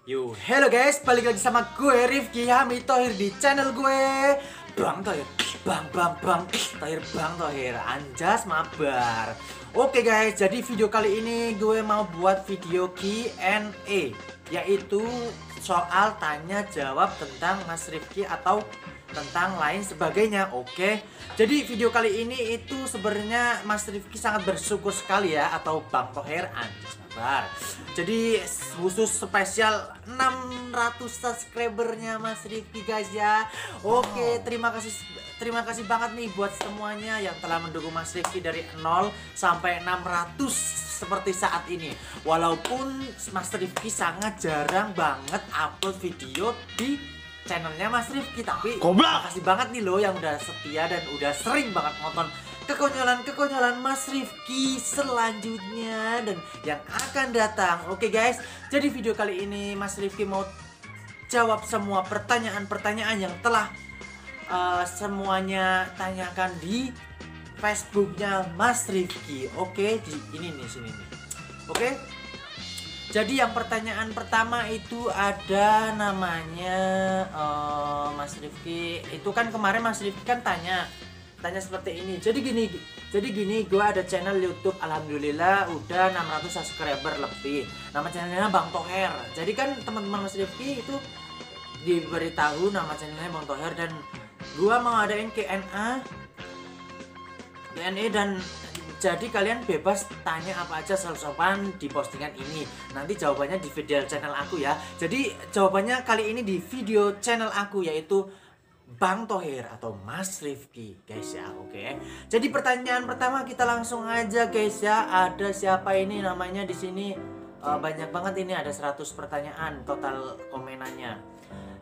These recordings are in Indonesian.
Yo, hello guys, balik lagi sama gue Rifki Hamid Thohir di channel gue Bang Thohir, Bang Thohir, Bang Thohir, anjas mabar. Oke guys, jadi video kali ini gue mau buat video Q&A, yaitu soal tanya jawab tentang Mas Rifki atau tentang lain sebagainya. Oke, jadi video kali ini itu sebenarnya Mas Rifki sangat bersyukur sekali ya, atau Bang Thohir, anjas mabar. Jadi khusus spesial 600 subscribernya Mas Rifki guys ya. Oke, terima kasih banget nih buat semuanya yang telah mendukung Mas Rifki dari 0 sampai 600 seperti saat ini. Walaupun Mas Rifki sangat jarang banget upload video di channelnya Mas Rifki, tapi makasih banget nih loh yang udah setia dan udah sering banget nonton kekonyolan Mas Rifki selanjutnya dan yang akan datang. Oke guys, jadi video kali ini Mas Rifki mau jawab semua pertanyaan-pertanyaan yang telah semuanya tanyakan di Facebooknya Mas Rifki. Oke, di ini nih, sini nih. Oke, jadi yang pertanyaan pertama itu ada namanya Mas Rifki. Itu kan kemarin Mas Rifki kan tanya seperti ini. Jadi gini, gue ada channel YouTube, alhamdulillah udah 600 subscriber lebih. Nama channelnya Bang Thohir. Jadi kan teman-teman Mas Rifki itu diberitahu nama channelnya Bang Thohir, dan gue mau adain Q&A dan jadi kalian bebas tanya apa aja soal-soal di postingan ini. Nanti jawabannya di video channel aku ya. Jadi jawabannya kali ini di video channel aku, yaitu Bang Thohir atau Mas Rifki guys ya. Oke. Jadi pertanyaan pertama kita langsung aja guys ya. Ada siapa ini namanya di sini? Banyak banget ini, ada 100 pertanyaan total komenannya.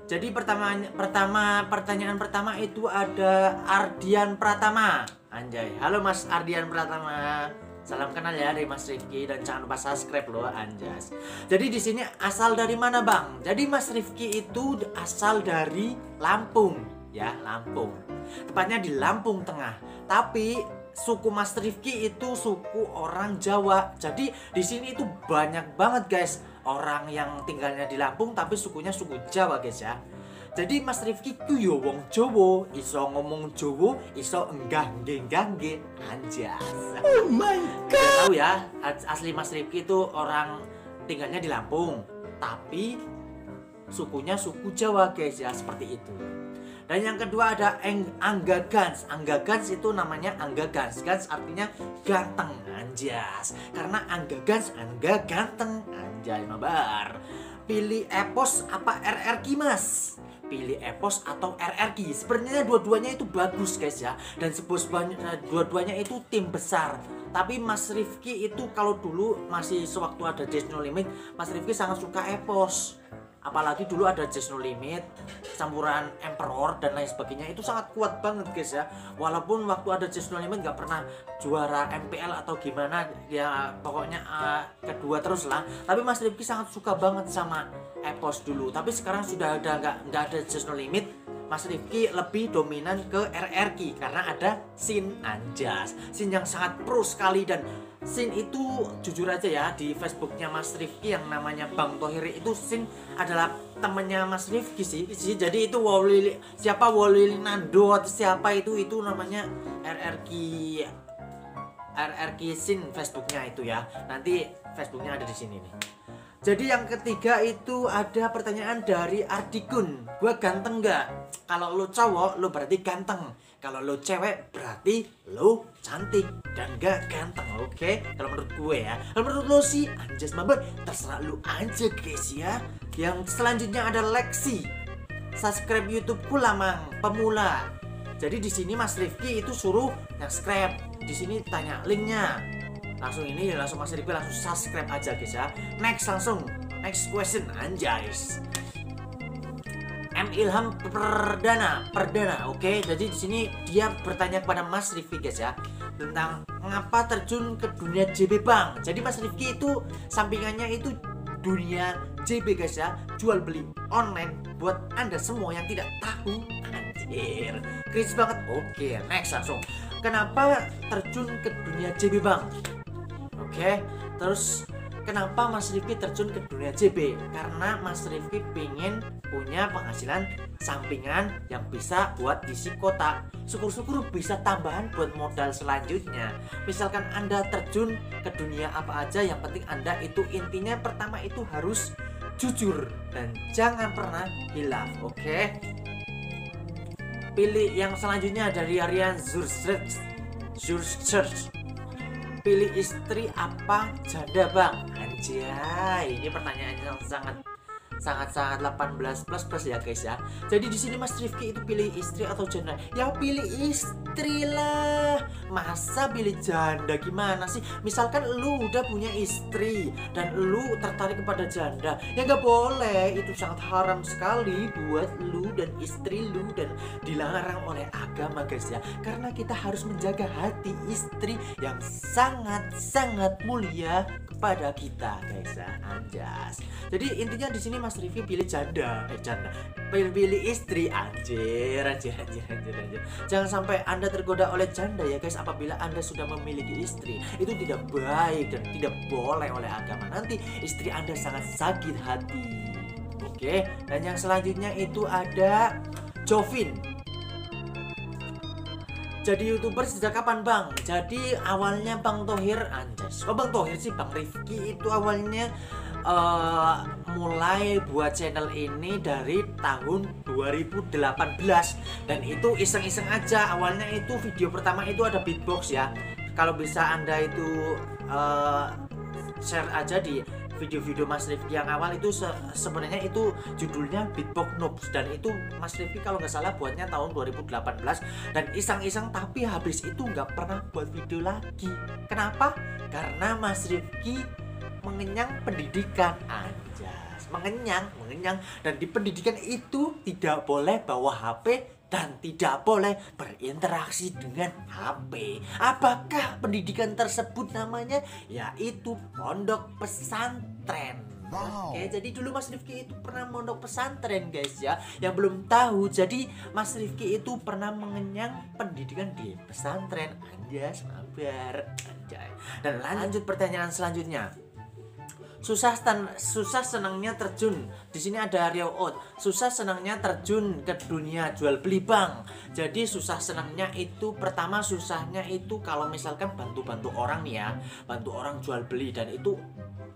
Jadi pertanyaan pertama itu ada Ardian Pratama. Anjay. Halo Mas Ardian Pratama. Salam kenal ya dari Mas Rifki, dan jangan lupa subscribe loh, anjas. Jadi di sini asal dari mana Bang? Jadi Mas Rifki itu asal dari Lampung. Ya, Lampung. Tepatnya di Lampung Tengah. Tapi suku Mas Rifki itu suku orang Jawa. Jadi di sini itu banyak banget guys orang yang tinggalnya di Lampung tapi sukunya suku Jawa guys ya. Jadi Mas Rifki ku yo wong Jawa, iso ngomong Jawa, iso enggah nggih anjas. Oh my god. Udah tahu ya, asli Mas Rifki itu orang tinggalnya di Lampung, tapi sukunya suku Jawa guys ya, seperti itu. Dan yang kedua ada Angga Gans. Angga Gans itu namanya Angga Gans. Gans artinya ganteng, anjas. Karena Angga Gans, Angga ganteng, anjay mabar. Pilih epos apa RRQ Mas? Pilih epos atau RRQ. Sebenarnya dua-duanya itu bagus guys ya. Dan dua-duanya itu tim besar. Tapi Mas Rifki itu kalau dulu masih sewaktu ada Just No Limit, Mas Rifki sangat suka epos. Apalagi dulu ada Just No Limit, campuran Emperor dan lain sebagainya, itu sangat kuat banget guys ya. Walaupun waktu ada Just No Limit gak pernah juara MPL atau gimana ya, pokoknya kedua terus lah. Tapi Mas Rifki sangat suka banget sama epos dulu. Tapi sekarang sudah ada nggak ada Just No Limit, Mas Rifki lebih dominan ke RRQ karena ada Sin, anjas. Sin yang sangat pro sekali, dan Sin itu jujur aja ya, di Facebooknya Mas Rifki yang namanya Bang Thohir itu Sin adalah temennya Mas Rifki sih. Jadi itu Woli Nando atau siapa itu namanya RRQ Sin Facebooknya itu ya. Nanti Facebooknya ada di sini nih. Jadi yang ketiga itu ada pertanyaan dari Ardikun. Gua ganteng gak? Kalau lo cowok lo berarti ganteng. Kalau lo cewek berarti lo cantik dan gak ganteng. Oke? Kalau menurut gue ya. Kalau menurut lo sih anjas mabar, terserah lo aja guys ya. Yang selanjutnya ada Lexi. Subscribe YouTubeku Lamang Pemula. Jadi di sini Mas Rifki itu suruh subscribe. Di sini tanya linknya. Langsung Mas Rifki langsung subscribe aja guys ya. Next question anjay. M Ilham Perdana. Oke, jadi di sini dia bertanya kepada Mas Rifki guys ya, tentang mengapa terjun ke dunia JB Bang. Jadi Mas Rifki itu sampingannya itu dunia JB guys ya, jual beli online buat Anda semua yang tidak tahu. Anjir, kris banget. Oke, next langsung. Kenapa terjun ke dunia JB Bang? Oke, terus kenapa Mas Rifki terjun ke dunia JB? Karena Mas Rifki pengen punya penghasilan sampingan yang bisa buat isi kotak. Syukur-syukur bisa tambahan buat modal selanjutnya. Misalkan Anda terjun ke dunia apa aja, yang penting Anda itu intinya pertama itu harus jujur dan jangan pernah hilaf, oke? Pilih yang selanjutnya dari Aryan Zursearch. Pilih istri apa janda bang? Anjay, ini pertanyaan yang sangat 18 plus ya guys ya. Jadi di sini Mas Rifki itu pilih istri atau janda? Ya pilih istri lah. Masa pilih janda gimana sih? Misalkan lu udah punya istri dan lu tertarik kepada janda, ya nggak boleh. Itu sangat haram sekali buat lu dan istri lu dan dilarang oleh agama guys ya. Karena kita harus menjaga hati istri yang sangat mulia kepada kita guys ya. Anjas. Jadi intinya di sini Mas Rifki pilih janda, pilih istri. Anjir. Jangan sampai Anda tergoda oleh janda ya guys apabila Anda sudah memiliki istri. Itu tidak baik dan tidak boleh oleh agama. Nanti istri Anda sangat sakit hati. Oke, dan yang selanjutnya itu ada Jovin. Jadi YouTuber sejak kapan bang? Jadi awalnya Bang Thohir, anjas. Oh Bang Thohir sih, Bang Rifki itu awalnya mulai buat channel ini dari tahun 2018 dan itu iseng-iseng aja. Awalnya itu video pertama itu ada beatbox ya. Kalau bisa Anda itu share aja di video-video Mas Rifki yang awal itu sebenarnya itu judulnya Beatbox Noobs dan itu Mas Rifki kalau nggak salah buatnya tahun 2018 dan iseng-iseng tapi habis itu nggak pernah buat video lagi. Kenapa? Karena Mas Rifki mengenyang pendidikan. Anjas, mengenyang dan di pendidikan itu tidak boleh bawa HP dan tidak boleh berinteraksi dengan HP. Apakah pendidikan tersebut namanya? Yaitu pondok pesantren. Wow. Oke, jadi dulu Mas Rifki itu pernah pondok pesantren guys ya. Yang belum tahu, jadi Mas Rifki itu pernah mengenyang pendidikan di pesantren. Anjas, sabar. Anjay. Dan lanjut pertanyaan selanjutnya. Susah senangnya terjun. Di sini ada Rio Out. Susah senangnya terjun ke dunia jual beli bang. Jadi susah senangnya itu pertama susahnya itu kalau misalkan bantu orang nih ya, bantu orang jual beli dan itu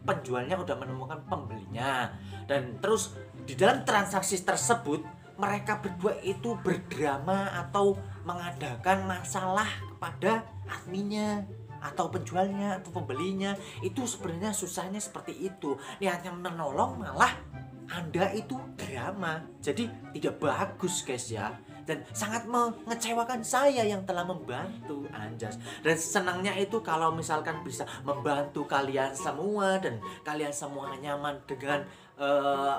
penjualnya udah menemukan pembelinya dan terus di dalam transaksi tersebut mereka berdua itu berdrama atau mengadakan masalah kepada adminnya atau penjualnya atau pembelinya. Itu sebenarnya susahnya seperti itu. Niatnya menolong malah Anda itu drama. Jadi tidak bagus guys ya. Dan sangat mengecewakan saya yang telah membantu. Anjas. Dan senangnya itu kalau misalkan bisa membantu kalian semua dan kalian semua nyaman dengan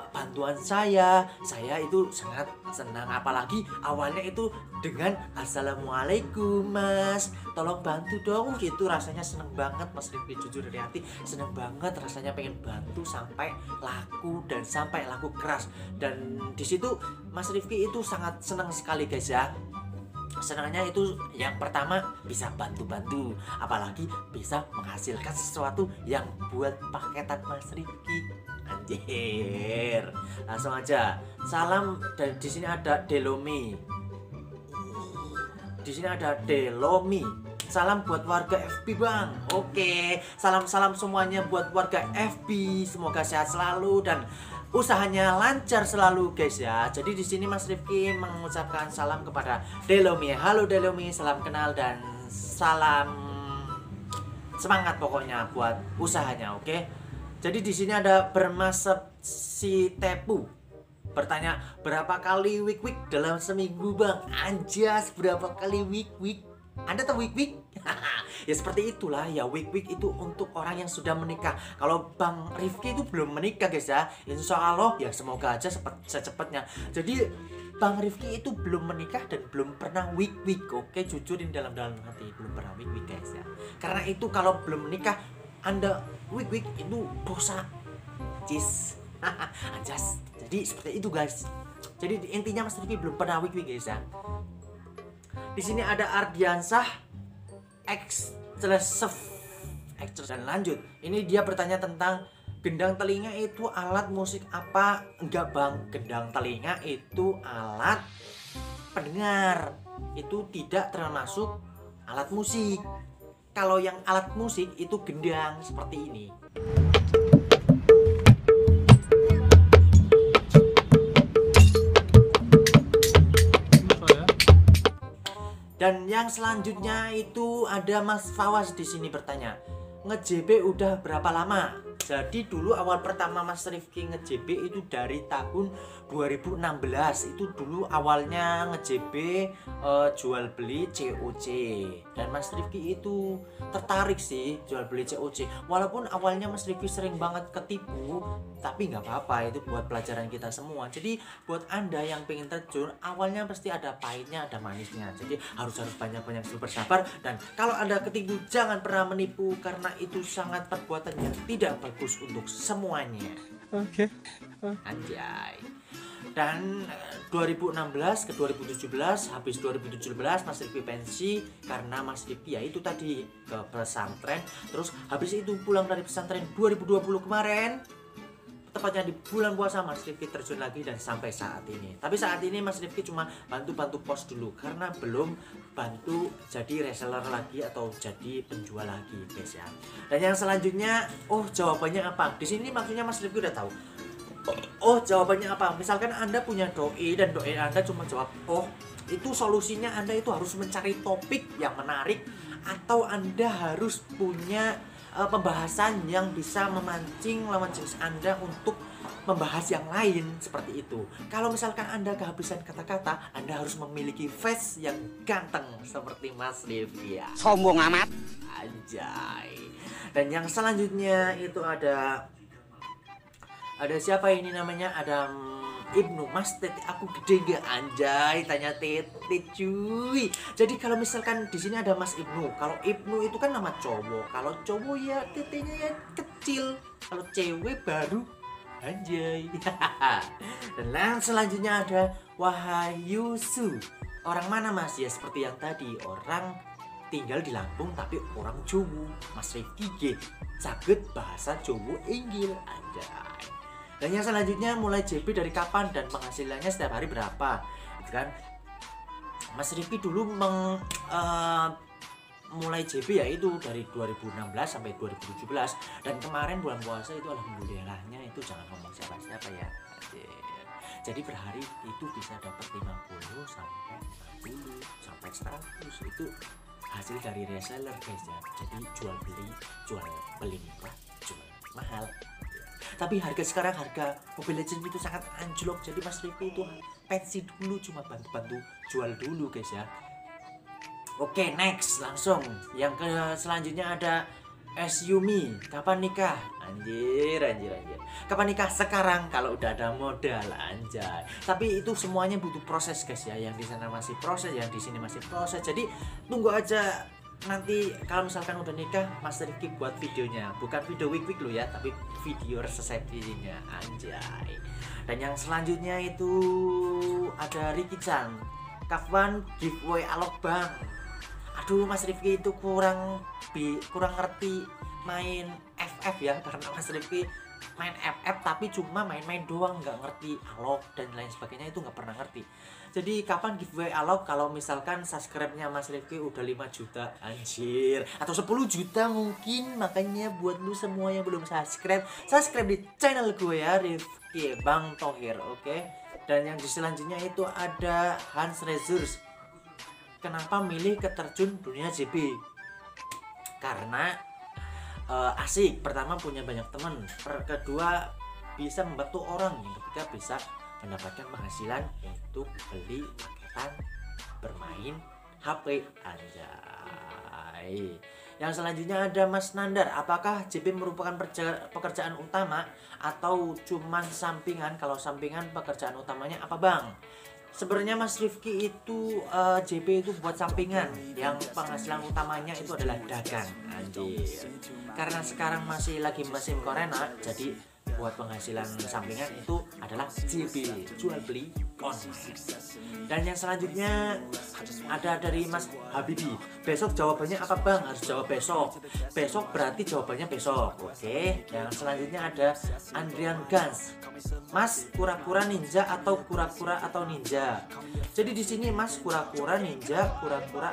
bantuan saya itu sangat senang. Apalagi awalnya itu dengan assalamualaikum mas, tolong bantu dong, gitu rasanya seneng banget Mas Rifki, jujur dari hati seneng banget rasanya, pengen bantu sampai laku dan sampai laku keras. Dan di situ Mas Rifki itu sangat senang sekali guys ya. Senangnya itu yang pertama bisa bantu-bantu, apalagi bisa menghasilkan sesuatu yang buat paketan Mas Rifki. Anjir, langsung aja salam. Dan di sini ada Delomi. Di sini ada Delomi. Salam buat warga FB bang. Oke, salam semuanya buat warga FB. Semoga sehat selalu dan usahanya lancar selalu guys ya. Jadi di sini Mas Rifki mengucapkan salam kepada Delomi. Halo Delomi, salam kenal dan salam semangat pokoknya buat usahanya. Oke. Jadi di sini ada Bermasep si Tepu bertanya, berapa kali wik dalam seminggu bang? Anjas, berapa kali wik? Anda tahu wik? Ya seperti itulah ya, wik itu untuk orang yang sudah menikah. Kalau Bang Rifki itu belum menikah guys ya. Insya Allah ya semoga aja secepatnya. Jadi Bang Rifki itu belum menikah dan belum pernah wik. Oke, jujurin dalam hati, belum pernah wik guys ya. Karena itu kalau belum menikah Anda wik itu dosa. Cis. Anjas. Jadi seperti itu guys. Jadi intinya Mas Rifki belum pernah wik guys ya. Di sini ada Ardiansah Actors. Dan lanjut, ini dia bertanya tentang gendang telinga itu alat musik apa? Enggak bang, gendang telinga itu alat pendengar, itu tidak termasuk alat musik. Kalau yang alat musik itu gendang seperti ini. Dan yang selanjutnya itu ada Mas Fawas di sini bertanya, nge-JB udah berapa lama? Jadi dulu awal pertama Mas Rifki nge-JB itu dari tahun 2016. Itu dulu awalnya nge-JB jual beli COC. Dan Mas Rifki itu tertarik sih jual beli COC. Walaupun awalnya Mas Rifki sering banget ketipu, tapi nggak apa-apa, itu buat pelajaran kita semua. Jadi buat Anda yang pengen terjun, awalnya pasti ada pahitnya, ada manisnya. Jadi harus banyak-banyak bersabar. Dan kalau Anda ketipu, jangan pernah menipu, karena itu sangat perbuatan yang tidak bagus untuk semuanya. Oke. Anjay. Dan 2016 ke 2017, habis 2017 Mas Rifki pensi karena Mas Rifki ya itu tadi ke pesantren. Terus habis itu pulang dari pesantren 2020 kemarin, tepatnya di bulan puasa, Mas Rifki terjun lagi dan sampai saat ini. Tapi saat ini Mas Rifki cuma bantu-bantu pos dulu karena belum bantu jadi reseller lagi atau jadi penjual lagi, guys ya. Dan yang selanjutnya, oh jawabannya apa? Di sini maksudnya Mas Rifki udah tahu. Oh jawabannya apa? Misalkan Anda punya doi dan doi Anda cuma jawab oh, itu solusinya Anda itu harus mencari topik yang menarik, atau Anda harus punya pembahasan yang bisa memancing lawan jenis Anda untuk membahas yang lain seperti itu. Kalau misalkan Anda kehabisan kata-kata, Anda harus memiliki face yang ganteng seperti Mas Rifki ya. Sombong amat. Anjay. Dan yang selanjutnya itu ada siapa ini namanya? Ada Ibnu. Mas, tete aku gede gak? Anjay, tanya tete cuy. Jadi kalau misalkan di sini ada Mas Ibnu, kalau Ibnu itu kan nama cowok. Kalau cowok ya tetenya ya kecil. Kalau cewek baru anjay. Dan yang selanjutnya ada Wahyu Su. Orang mana Mas? Ya seperti yang tadi, orang tinggal di Lampung tapi orang Jawa. Mas Rifki G saged bahasa Jawa inggil anjay. Dan yang selanjutnya mulai JB dari kapan dan penghasilannya setiap hari berapa? Gitu kan? Mas Rifki dulu mulai JB ya itu dari 2016 sampai 2017, dan kemarin bulan puasa itu alhamdulillahnya itu jangan ngomong siapa-siapa ya. Jadi per hari itu bisa dapat 50 sampai 40 sampai 100, itu hasil dari reseller guys ya. Jadi jual beli murah, jual mahal. Tapi harga sekarang, harga Mobile Legends itu sangat anjlok. Jadi Mas Rifki itu pensi dulu, cuma bantu-bantu jual dulu guys ya. Oke, next langsung yang ke selanjutnya ada Yumi. Kapan nikah? Anjir. Kapan nikah? Sekarang kalau udah ada modal, anjay. Tapi itu semuanya butuh proses guys ya. Yang di sana masih proses, yang di sini masih proses. Jadi tunggu aja. Nanti kalau misalkan udah nikah, Mas Rifki buat videonya, bukan video week lo ya, tapi video resepsinya anjay. Dan yang selanjutnya itu ada Ricky Chan. Kapan giveaway alok bang? Aduh, Mas Rifki itu kurang ngerti main FF ya, karena Mas Rifki main FF tapi cuma main-main doang, nggak ngerti alok dan lain sebagainya, itu nggak pernah ngerti. Jadi kapan giveaway alok? Kalau misalkan subscribe-nya Mas Rifki udah 5 juta anjir, atau 10 juta mungkin. Makanya buat lu semua yang belum subscribe di channel gue ya, Rifki Bang Thohir, oke? Dan yang selanjutnya itu ada Hans Rezus. Kenapa milih keterjun dunia JB? Karena asik, pertama punya banyak teman, kedua bisa membantu orang, yang ketiga bisa mendapatkan penghasilan untuk beli paketan bermain HP anjay. Yang selanjutnya ada Mas Nandar. Apakah JB merupakan pekerjaan utama atau cuman sampingan? Kalau sampingan, pekerjaan utamanya apa bang? Sebenarnya Mas Rifki itu JB itu buat sampingan, yang penghasilan utamanya itu adalah dagang anjir. Karena sekarang masih lagi musim corona, jadi buat penghasilan sampingan itu adalah JB, jual beli on. Dan yang selanjutnya ada dari Mas Habibi. Besok jawabannya apa bang? Harus jawab besok. Besok berarti jawabannya besok. Oke. Yang selanjutnya ada Andrian Gans. Mas, kura-kura ninja atau kura-kura atau ninja? Jadi di sini Mas kura-kura ninja, kura-kura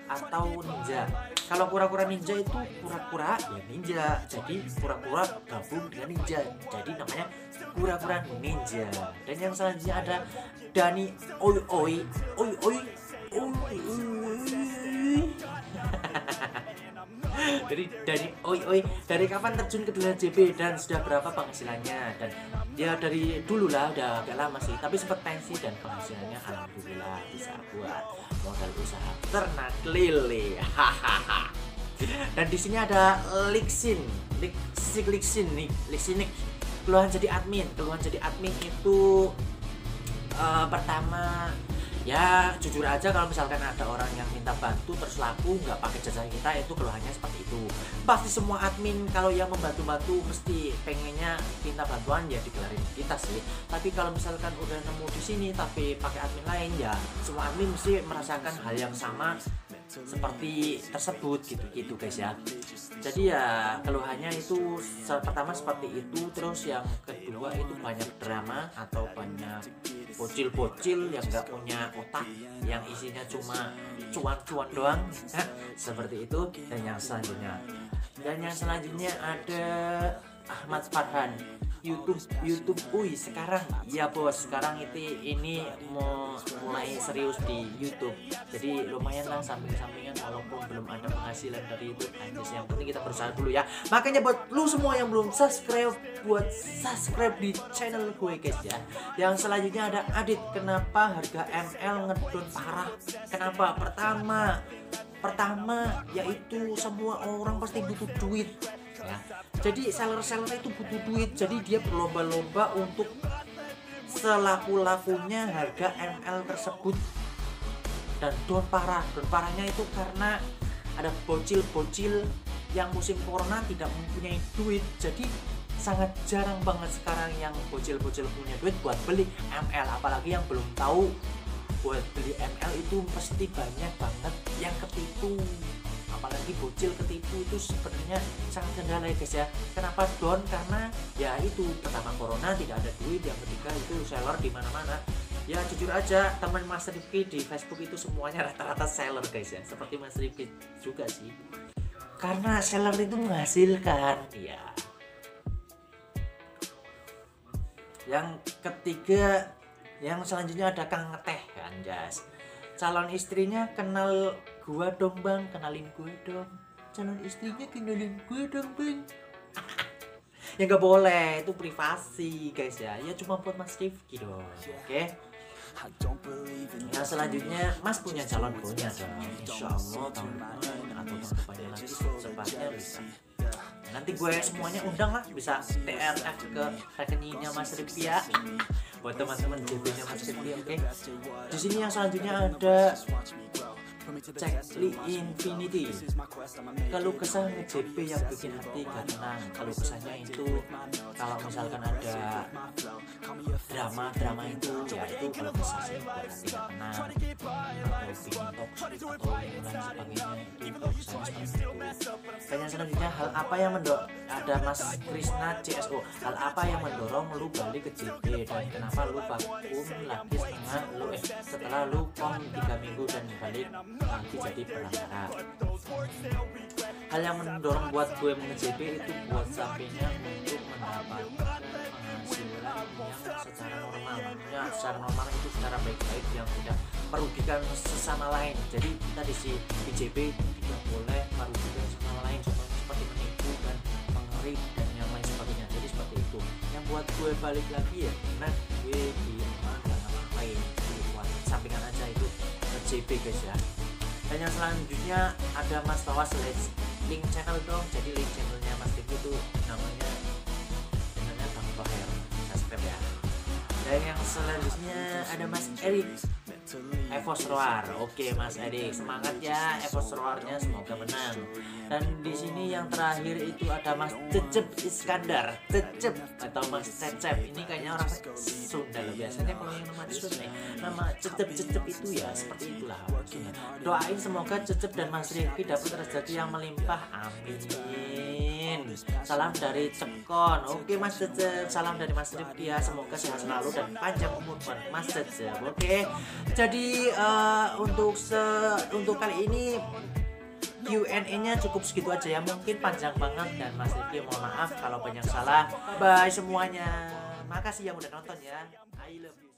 atau ninja. Kalau kura-kura ninja itu kura-kura ya ninja. Jadi kura-kura gabung dengan ninja. Jadi namanya kura-kura ninja. Dan yang selanjutnya ada Dani oi oi oi oi oi oi. Dari oi oi, dari kapan terjun ke dunia JP dan sudah berapa penghasilannya? Dan dia dari dulu lah, udah agak lama sih, tapi sempat pensi dan penghasilannya alhamdulillah bisa buat modal usaha ternak lele. Hahaha. Dan di sini ada Liksin. Keluhan jadi admin itu pertama ya jujur aja, kalau misalkan ada orang yang minta bantu terus laku nggak pakai jasa kita, itu keluhannya seperti itu. Pasti semua admin kalau yang membantu mesti pengennya minta bantuan ya digelarin kita sih. Tapi kalau misalkan udah nemu di sini tapi pakai admin lain, ya semua admin mesti merasakan hal yang sama seperti tersebut gitu guys ya. Jadi ya keluhannya itu pertama seperti itu. Terus yang kedua itu banyak drama atau banyak bocil-bocil yang nggak punya otak, yang isinya cuma cuan-cuan doang, seperti itu. Dan yang selanjutnya ada Ahmad Farhan. YouTube sekarang ya bos, sekarang ini mau mulai serius di YouTube, jadi lumayan lah samping-sampingan walaupun belum ada penghasilan dari YouTube aja. Yang penting kita berusaha dulu ya. Makanya buat lu semua yang belum subscribe, buat subscribe di channel gue guys ya. Yang selanjutnya ada Adit. Kenapa harga ML ngedon parah? Kenapa? Pertama yaitu semua orang pasti butuh duit ya. Jadi seller itu butuh duit, jadi dia berlomba-lomba untuk selaku-lakunya harga ML tersebut. Dan don parahnya itu karena ada bocil-bocil yang musim corona tidak mempunyai duit. Jadi sangat jarang banget sekarang yang bocil-bocil punya duit buat beli ML. Apalagi yang belum tahu, buat beli ML itu pasti banyak banget yang ketipu. Apalagi bocil ketipu itu sebenarnya sangat kendala ya guys ya. Kenapa down? Karena ya itu, pertama corona, tidak ada duit, yang ketiga itu seller di mana-mana. Ya jujur aja, teman Mas Rifki di Facebook itu semuanya rata-rata seller guys ya, seperti Mas Rifki juga sih. Karena seller itu menghasilkan ya. Yang ketiga, yang selanjutnya ada Kang Ngeteh kan guys. Calon istrinya kenal gua dong bang, kenalin gue dong. Calon istrinya kenalin gue dong bang. Ya nggak boleh, itu privasi guys ya. Ya cuma buat Mas Rifki dong, oke? Yang selanjutnya, Mas punya calon dong. Insya Allah tahun depan atau tahun depannya lagi secepatnya bisa. Nanti gue semuanya undang lah, bisa TRF ke rekeningnya Mas Rifki ya. Buat teman-teman JP-nya Mas Rifki, oke? Di sini yang selanjutnya ada Cekli Infinity. Kalau kesah JP yang bikin hati gak tenang. Kalau kesahnya itu kalau misalkan ada drama itu ya itu kalau kesah sih buat hati gak tenang, atau bikin toxic atau lain sebagainya, itu kalau kesahnya seperti itu. Dan yang selanjutnya, hal apa yang ada Mas Krisna CSO, hal apa yang mendorong lu balik ke JP dan kenapa lu vakum lagi setelah lu pom 3 minggu dan balik lagi jadi pengacara. Hal yang mendorong buat gue nge-JP itu buat sampingnya untuk mendapatkan penghasilan yang secara normal. Maksudnya secara normal itu secara baik-baik, yang tidak merugikan sesama lain. Jadi kita di JP tidak boleh merugikan sesama lain, contohnya seperti menipu dan mengerik dan yang lain sebagainya. Jadi seperti itu. Yang buat gue balik lagi ya karena gue di rumah gak ngapain, buat sampingan aja itu nge-JP guys ya. Dan yang selanjutnya ada Mas Tawas link channel dong. Jadi link channelnya Mas Rifki itu namanya Bang Toher, subscribe ya. Dan yang selanjutnya ada Mas Erik. Evos Roar. Oke Mas Erik, semangat ya Evos Roarnya, semoga menang. Dan di sini yang terakhir itu ada Mas Cecep Iskandar, Cecep atau Mas Cecep. Ini kayaknya orang Sunda loh, biasanya kalau yang nama Sunda nama Cecep itu ya seperti itulah. Doain semoga Cecep dan Mas Rifki dapat rezeki yang melimpah, amin. Salam dari Cepkon. Oke Mas Cecep, salam dari Mas Rifki ya, semoga sehat selalu dan panjang umur buat Mas Cecep. Oke, jadi untuk kali ini Q&A-nya cukup segitu aja ya, mungkin panjang banget dan Mas Rifki mohon maaf kalau banyak salah. Bye semuanya, makasih yang udah nonton ya, I love you.